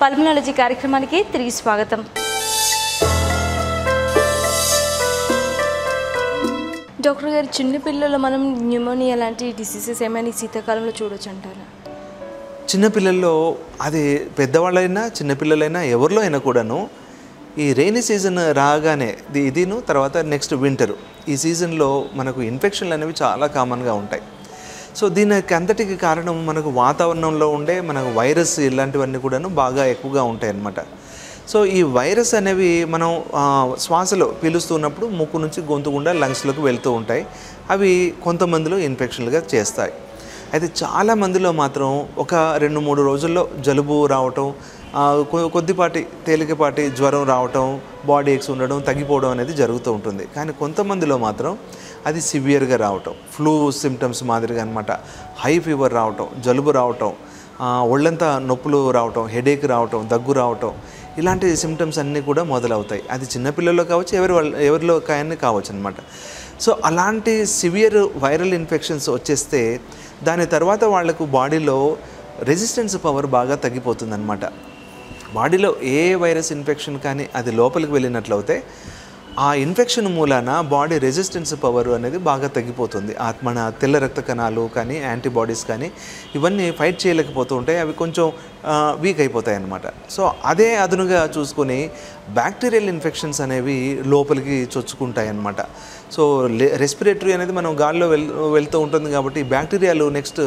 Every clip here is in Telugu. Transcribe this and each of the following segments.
పల్మనాలజీ కార్యక్రమానికి తిరిగి స్వాగతం. డాక్టర్ గారు, చిన్నపిల్లలు మనం న్యూమోనియా లాంటి డిసీజెస్ ఏమైనా శీతాకాలంలో చూడొచ్చు అంటారా? చిన్నపిల్లల్లో అది పెద్దవాళ్ళైనా చిన్నపిల్లలైనా ఎవరిలో అయినా కూడాను ఈ రెయినీ సీజన్ రాగానే ఇదిను తర్వాత నెక్స్ట్ వింటరు ఈ సీజన్లో మనకు ఇన్ఫెక్షన్లు అనేవి చాలా కామన్గా ఉంటాయి. సో దీనికి అంతటికి కారణం మనకు వాతావరణంలో ఉండే మనకు వైరస్ ఇలాంటివన్నీ కూడాను బాగా ఎక్కువగా ఉంటాయి అన్నమాట. సో ఈ వైరస్ అనేవి మనం శ్వాసలో పీలుస్తున్నప్పుడు ముక్కు నుంచి గొంతు గుండా లంగ్స్లోకి వెళ్తూ ఉంటాయి. అవి కొంతమందిలో ఇన్ఫెక్షన్లుగా చేస్తాయి. అయితే చాలామందిలో మాత్రం ఒక 2-3 రోజుల్లో జలుబు రావటం, కొద్దిపాటి తేలికపాటి జ్వరం రావటం, బాడీ ఎక్స్ ఉండడం, తగ్గిపోవడం అనేది జరుగుతూ ఉంటుంది. కానీ కొంతమందిలో మాత్రం అది సివియర్గా రావటం, ఫ్లూ సిమ్టమ్స్ మాదిరిగా అనమాట, హై ఫీవర్ రావటం, జలుబు రావటం, ఒళ్ళంతా నొప్పులు రావటం, హెడేక్ రావటం, దగ్గు రావటం, ఇలాంటి సిమ్టమ్స్ అన్నీ కూడా మొదలవుతాయి. అది చిన్నపిల్లల్లో కావచ్చు, ఎవరిలో కానీ కావచ్చు అనమాట. సో అలాంటి సివియర్ వైరల్ ఇన్ఫెక్షన్స్ వచ్చేస్తే దాని తర్వాత వాళ్లకు బాడీలో రెసిస్టెన్స్ పవర్ బాగా తగ్గిపోతుందన్నమాట. బాడీలో ఏ వైరస్ ఇన్ఫెక్షన్ కానీ అది లోపలికి వెళ్ళినట్లయితే ఆ ఇన్ఫెక్షన్ మూలాన బాడీ రెసిస్టెన్స్ పవర్ అనేది బాగా తగ్గిపోతుంది. మన తెల్ల రక్త కణాలు కానీ యాంటీబాడీస్ కానీ ఇవన్నీ ఫైట్ చేయలేకపోతూ ఉంటాయి, అవి కొంచెం వీక్ అయిపోతాయి అన్నమాట. సో అదే అదునుగా చూసుకొని బ్యాక్టీరియల్ ఇన్ఫెక్షన్స్ అనేవి లోపలికి చొచ్చుకుంటాయి అన్నమాట. సో రెస్పిరేటరీ అనేది మనం గాల్లో వెళ్తూ ఉంటుంది కాబట్టి బ్యాక్టీరియాలు నెక్స్ట్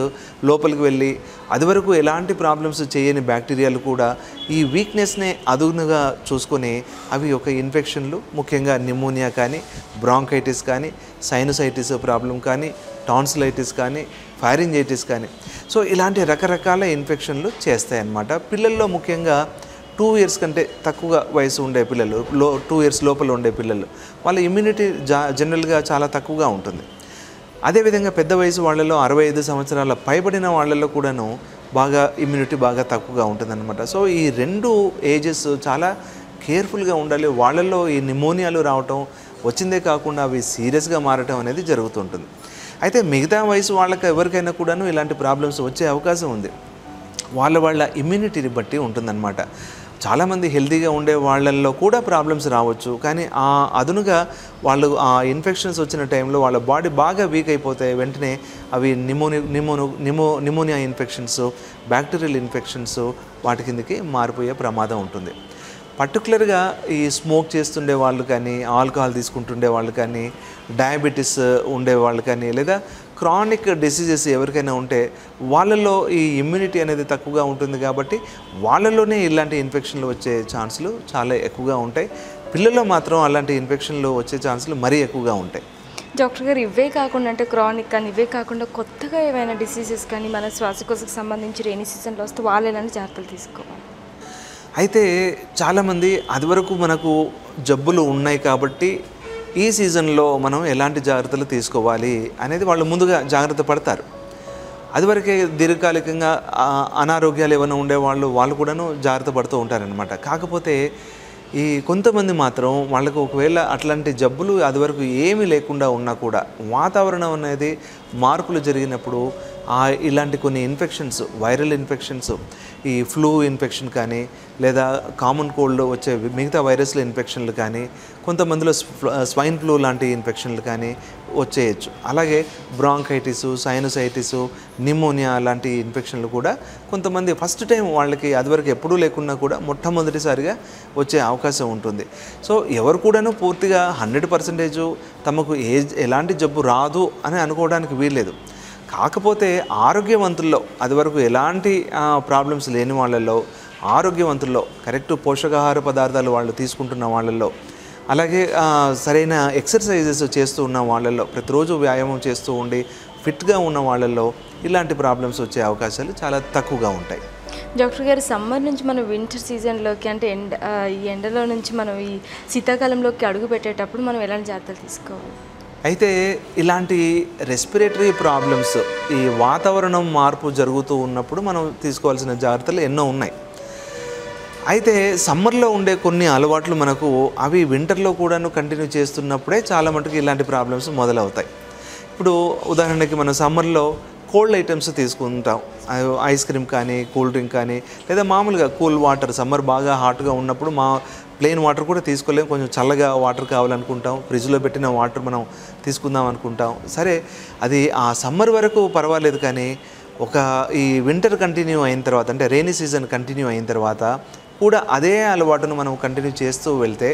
లోపలికి వెళ్ళి అది వరకు ఎలాంటి ప్రాబ్లమ్స్ చేయని బ్యాక్టీరియాలు కూడా ఈ వీక్నెస్నే అదునుగా చూసుకొని అవి ఒక ఇన్ఫెక్షన్లు, ముఖ్యంగా న్యూమోనియా కానీ, బ్రాంకైటిస్ కానీ, సైనసైటిస్ ప్రాబ్లం కానీ, టాన్సిలైటిస్ కానీ, ఫైరింజైటిస్ కానీ, సో ఇలాంటి రకరకాల ఇన్ఫెక్షన్లు చేస్తాయన్నమాట. పిల్లల్లో ముఖ్యంగా 2 years కంటే తక్కువ వయసు ఉండే పిల్లలు, 2 years లోపల ఉండే పిల్లలు, వాళ్ళ ఇమ్యూనిటీ జనరల్గా చాలా తక్కువగా ఉంటుంది. అదేవిధంగా పెద్ద వయసు వాళ్ళలో 65 సంవత్సరాల పైబడిన వాళ్ళలో కూడాను బాగా ఇమ్యూనిటీ బాగా తక్కువగా ఉంటుందన్నమాట. సో ఈ 2 ఏజెస్ చాలా కేర్ఫుల్గా ఉండాలి. వాళ్ళల్లో ఈ న్యూమోనియాలు రావటం, వచ్చిందే కాకుండా అవి సీరియస్గా మారటం అనేది జరుగుతుంటుంది. అయితే మిగతా వయసు వాళ్ళకి ఎవరికైనా కూడాను ఇలాంటి ప్రాబ్లమ్స్ వచ్చే అవకాశం ఉంది. వాళ్ళ ఇమ్యూనిటీని బట్టి ఉంటుందన్నమాట. చాలామంది హెల్తీగా ఉండే వాళ్ళల్లో కూడా ప్రాబ్లమ్స్ రావచ్చు, కానీ అదునుగా వాళ్ళు ఆ ఇన్ఫెక్షన్స్ వచ్చిన టైంలో వాళ్ళ బాడీ బాగా వీక్ అయిపోతాయి. వెంటనే అవి న్యూమోనియా ఇన్ఫెక్షన్స్, బ్యాక్టీరియల్ ఇన్ఫెక్షన్స్ వాటి కిందకి మారిపోయే ప్రమాదం ఉంటుంది. పర్టికులర్గా ఈ స్మోక్ చేస్తుండే వాళ్ళు కానీ, ఆల్కహాల్ తీసుకుంటుండే వాళ్ళు కానీ, డయాబెటీస్ ఉండేవాళ్ళు కానీ, లేదా క్రానిక్ డిసీజెస్ ఎవరికైనా ఉంటే వాళ్ళల్లో ఈ ఇమ్యూనిటీ అనేది తక్కువగా ఉంటుంది కాబట్టి వాళ్ళలోనే ఇలాంటి ఇన్ఫెక్షన్లు వచ్చే ఛాన్సులు చాలా ఎక్కువగా ఉంటాయి. పిల్లల్లో మాత్రం అలాంటి ఇన్ఫెక్షన్లు వచ్చే ఛాన్సులు మరీ ఎక్కువగా ఉంటాయి. డాక్టర్ గారు, ఇవే కాకుండా అంటే క్రానిక్ కానీ ఇవే కాకుండా కొత్తగా ఏమైనా డిసీజెస్ కానీ మన శ్వాసకోశకు సంబంధించి రెయినీ సీజన్లో వస్తే వాళ్ళు ఎలాంటి జాగ్రత్తలు తీసుకోవాలి? అయితే చాలామంది అదివరకు మనకు జబ్బులు ఉన్నాయి కాబట్టి ఈ సీజన్లో మనం ఎలాంటి జాగ్రత్తలు తీసుకోవాలి అనేది వాళ్ళు ముందుగా జాగ్రత్త పడతారు. అదివరకే దీర్ఘకాలికంగా అనారోగ్యాలు ఏమైనా వాళ్ళు కూడాను జాగ్రత్త పడుతూ ఉంటారనమాట. కాకపోతే ఈ కొంతమంది మాత్రం వాళ్ళకు ఒకవేళ అట్లాంటి జబ్బులు అదివరకు ఏమీ లేకుండా ఉన్నా కూడా వాతావరణం అనేది మార్పులు జరిగినప్పుడు ఇలాంటి కొన్ని ఇన్ఫెక్షన్స్, వైరల్ ఇన్ఫెక్షన్స్, ఈ ఫ్లూ ఇన్ఫెక్షన్ కానీ, లేదా కామన్ కోల్డ్ వచ్చే మిగతా వైరస్ల ఇన్ఫెక్షన్లు కానీ, కొంతమందిలో స్వైన్ ఫ్లూ లాంటి ఇన్ఫెక్షన్లు కానీ వచ్చేయచ్చు. అలాగే బ్రాంకైటిస్, సైనసైటిస్, న్యూమోనియా లాంటి ఇన్ఫెక్షన్లు కూడా కొంతమంది ఫస్ట్ టైం వాళ్ళకి అదివరకు ఎప్పుడూ లేకున్నా కూడా మొట్టమొదటిసారిగా వచ్చే అవకాశం ఉంటుంది. సో ఎవరు కూడాను పూర్తిగా 100% తమకు ఎలాంటి జబ్బు రాదు అని అనుకోవడానికి వీల్లేదు. కాకపోతే ఆరోగ్యవంతుల్లో, అదివరకు ఎలాంటి ప్రాబ్లమ్స్ లేని వాళ్ళల్లో, ఆరోగ్యవంతుల్లో, కరెక్ట్ పోషకాహార పదార్థాలు వాళ్ళు తీసుకుంటున్న వాళ్ళల్లో, అలాగే సరైన ఎక్సర్సైజెస్ చేస్తూ ఉన్న వాళ్ళల్లో, ప్రతిరోజు వ్యాయామం చేస్తూ ఉండి ఫిట్గా ఉన్న వాళ్ళల్లో ఇలాంటి ప్రాబ్లమ్స్ వచ్చే అవకాశాలు చాలా తక్కువగా ఉంటాయి. డాక్టర్ గారు, సమ్మర్ నుంచి మనం వింటర్ సీజన్లోకి అంటే ఈ ఎండలో నుంచి మనం ఈ శీతాకాలంలోకి అడుగు పెట్టేటప్పుడు మనం ఎలాంటి జాగ్రత్తలు తీసుకోవాలి? అయితే ఇలాంటి రెస్పిరేటరీ ప్రాబ్లమ్స్, ఈ వాతావరణం మార్పు జరుగుతూ ఉన్నప్పుడు మనం తీసుకోవాల్సిన జాగ్రత్తలు ఎన్నో ఉన్నాయి. అయితే సమ్మర్లో ఉండే కొన్ని అలవాట్లు మనకు అవి వింటర్లో కూడాను కంటిన్యూ చేస్తున్నప్పుడే చాలా మటుకు ఇలాంటి ప్రాబ్లమ్స్ మొదలవుతాయి. ఇప్పుడు ఉదాహరణకి మనం సమ్మర్లో కోల్డ్ ఐటమ్స్ తీసుకుంటాం. ఐస్ క్రీమ్ కానీ, కూల్ డ్రింక్ కానీ, లేదా మామూలుగా కూల్ వాటర్. సమ్మర్ బాగా హాట్గా ఉన్నప్పుడు ప్లెయిన్ వాటర్ కూడా తీసుకోలేము, కొంచెం చల్లగా వాటర్ కావాలనుకుంటాం. ఫ్రిడ్జ్లో పెట్టిన వాటర్ మనం తీసుకుందాం అనుకుంటాం. సరే, అది ఆ సమ్మర్ వరకు పర్వాలేదు, కానీ ఈ వింటర్ కంటిన్యూ అయిన తర్వాత, అంటే రెయినీ సీజన్ కంటిన్యూ అయిన తర్వాత కూడా అదే అలవాటును మనం కంటిన్యూ చేస్తూ వెళ్తే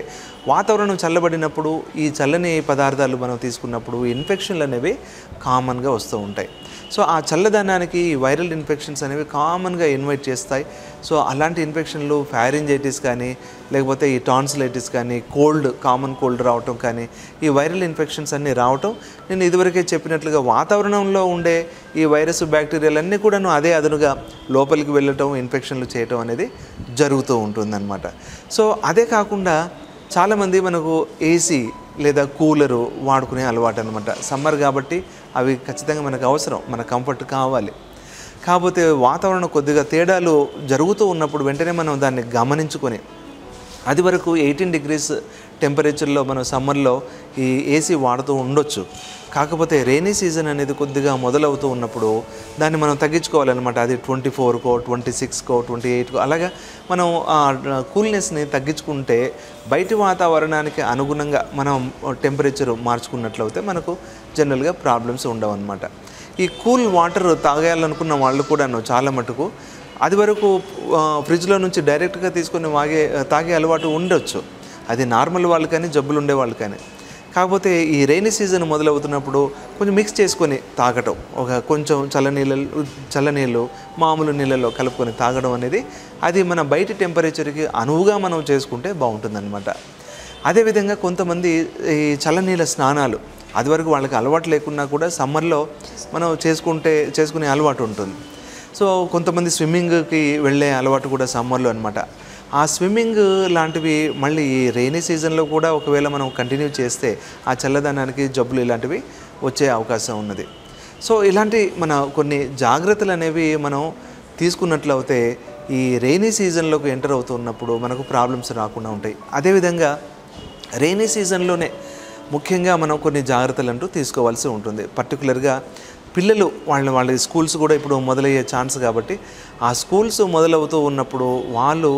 వాతావరణం చల్లబడినప్పుడు ఈ చల్లని పదార్థాలు మనం తీసుకున్నప్పుడు ఇన్ఫెక్షన్లు అనేవి కామన్గా వస్తూ ఉంటాయి. సో ఆ చల్లదనానికి వైరల్ ఇన్ఫెక్షన్స్ అనేవి కామన్గా ఇన్వైట్ చేస్తాయి. సో అలాంటి ఇన్ఫెక్షన్లు ఫారింజైటిస్ కానీ, లేకపోతే ఈ టాన్సిలైటిస్ కానీ, కామన్ కోల్డ్ రావటం కానీ, ఈ వైరల్ ఇన్ఫెక్షన్స్ అన్నీ రావటం, నేను ఇదివరకే చెప్పినట్లుగా వాతావరణంలో ఉండే ఈ వైరస్ బ్యాక్టీరియాలు అన్నీ కూడాను అదే అదనుగా లోపలికి వెళ్ళటం, ఇన్ఫెక్షన్లు చేయటం అనేది జరుగుతూ ఉంటుందన్నమాట. సో అదే కాకుండా చాలామంది మనకు ఏసీ లేదా కూలరు వాడుకునే అలవాటు అనమాట. సమ్మర్ కాబట్టి అవి ఖచ్చితంగా మనకు అవసరం, మన కంఫర్ట్ కావాలి. కాకపోతే వాతావరణం కొద్దిగా తేడాలు జరుగుతూ ఉన్నప్పుడు వెంటనే మనం దాన్ని గమనించుకొని, అది వరకు 18 degrees టెంపరేచర్లో మనం సమ్మర్లో ఈ ఏసీ వాడుతూ ఉండొచ్చు. కాకపోతే రెయినీ సీజన్ అనేది కొద్దిగా మొదలవుతూ ఉన్నప్పుడు దాన్ని మనం తగ్గించుకోవాలన్నమాట. అది 24కో, 26కో, 28కో అలాగా మనం కూల్నెస్ని తగ్గించుకుంటే బయటి వాతావరణానికి అనుగుణంగా మనం టెంపరేచర్ మార్చుకున్నట్లయితే మనకు జనరల్గా ప్రాబ్లమ్స్ ఉండవు అన్నమాట. ఈ కూల్ వాటర్ తాగేయాలనుకున్న వాళ్ళు కూడాను చాలా మటుకు అది వరకు ఫ్రిడ్జ్లో నుంచి డైరెక్ట్గా తీసుకొని తాగే అలవాటు ఉండొచ్చు. అది నార్మల్ వాళ్ళు కానీ, జబ్బులు ఉండేవాళ్ళు కానీ. కాకపోతే ఈ రెయినీ సీజన్ మొదలవుతున్నప్పుడు కొంచెం మిక్స్ చేసుకొని తాగటం, కొంచెం చల్లనీళ్ళు మామూలు నీళ్ళలో కలుపుకొని తాగడం అనేది అది మన బయటి టెంపరేచర్కి అనువుగా మనం చేసుకుంటే బాగుంటుందన్నమాట. అదేవిధంగా కొంతమంది ఈ చల్లనీళ్ళ స్నానాలు అది వరకు వాళ్ళకి అలవాటు లేకున్నా కూడా సమ్మర్లో మనం చేసుకునే అలవాటు ఉంటుంది. సో కొంతమంది స్విమ్మింగ్కి వెళ్ళే అలవాటు కూడా సమ్మర్లో అనమాట. ఆ స్విమ్మింగ్ లాంటివి మళ్ళీ ఈ రెయినీ సీజన్లో కూడా ఒకవేళ మనం కంటిన్యూ చేస్తే ఆ చల్లదనానికి జబ్బులు ఇలాంటివి వచ్చే అవకాశం ఉన్నది. సో ఇలాంటి కొన్ని జాగ్రత్తలు అనేవి మనం తీసుకున్నట్లయితే ఈ రెయినీ సీజన్లోకి ఎంటర్ అవుతున్నప్పుడు మనకు ప్రాబ్లమ్స్ రాకుండా ఉంటాయి. అదేవిధంగా రెయినీ సీజన్లోనే ముఖ్యంగా మనం కొన్ని జాగ్రత్తలు అంటూ తీసుకోవాల్సి ఉంటుంది. పర్టికులర్గా పిల్లలు వాళ్ళ స్కూల్స్ కూడా ఇప్పుడు మొదలయ్యే ఛాన్స్ కాబట్టి ఆ స్కూల్స్ మొదలవుతూ ఉన్నప్పుడు వాళ్ళు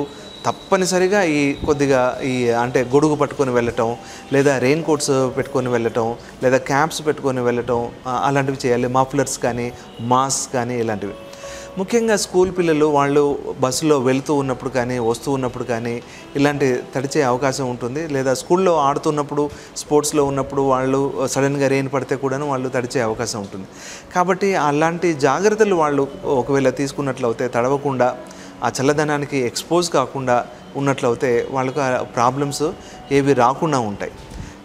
తప్పనిసరిగా కొద్దిగా అంటే గొడుగు పట్టుకొని వెళ్ళటం, లేదా రెయిన్ కోట్స్ పెట్టుకొని వెళ్ళటం, లేదా క్యాప్స్ పెట్టుకొని వెళ్ళటం అలాంటివి చేయాలి. మఫ్లర్స్ కానీ, మాస్క్ కానీ ఇలాంటివి. ముఖ్యంగా స్కూల్ పిల్లలు వాళ్ళు బస్సులో వెళ్తూ ఉన్నప్పుడు కానీ, వస్తూ ఉన్నప్పుడు కానీ ఇలాంటి తడిచే అవకాశం ఉంటుంది. లేదా స్కూల్లో ఆడుతున్నప్పుడు, స్పోర్ట్స్లో ఉన్నప్పుడు వాళ్ళు సడన్గా రెయిన్ పడితే కూడాను వాళ్ళు తడిచే అవకాశం ఉంటుంది. కాబట్టి అలాంటి జాగ్రత్తలు వాళ్ళు ఒకవేళ తీసుకున్నట్లయితే తడవకుండా, ఆ చల్లదనానికి ఎక్స్పోజ్ కాకుండా ఉన్నట్లయితే వాళ్ళకు ప్రాబ్లమ్స్ ఏవి రాకుండా ఉంటాయి.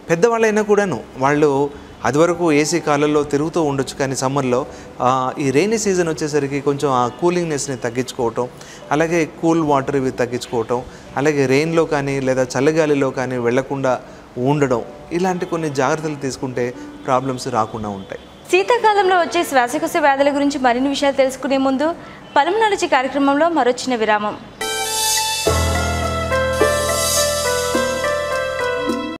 పెద్దవాళ్ళైనా కూడాను వాళ్ళు అది వరకు ఏసీ కాలంలో తిరుగుతూ ఉండొచ్చు, కానీ సమ్మర్లో ఈ రెయినీ సీజన్ వచ్చేసరికి కొంచెం ఆ కూలింగ్నెస్ని తగ్గించుకోవటం, అలాగే కూల్ వాటర్ ఇవి తగ్గించుకోవటం, అలాగే రెయిన్లో కానీ లేదా చల్లగాలిలో కానీ వెళ్లకుండా ఉండడం, ఇలాంటి కొన్ని జాగ్రత్తలు తీసుకుంటే ప్రాబ్లమ్స్ రాకుండా ఉంటాయి. శీతాకాలంలో వచ్చే శ్వాసకోశ వ్యాధుల గురించి మరిన్ని విషయాలు తెలుసుకునే ముందు పల్మనాలజీ కార్యక్రమంలో మరో చిన్న విరామం.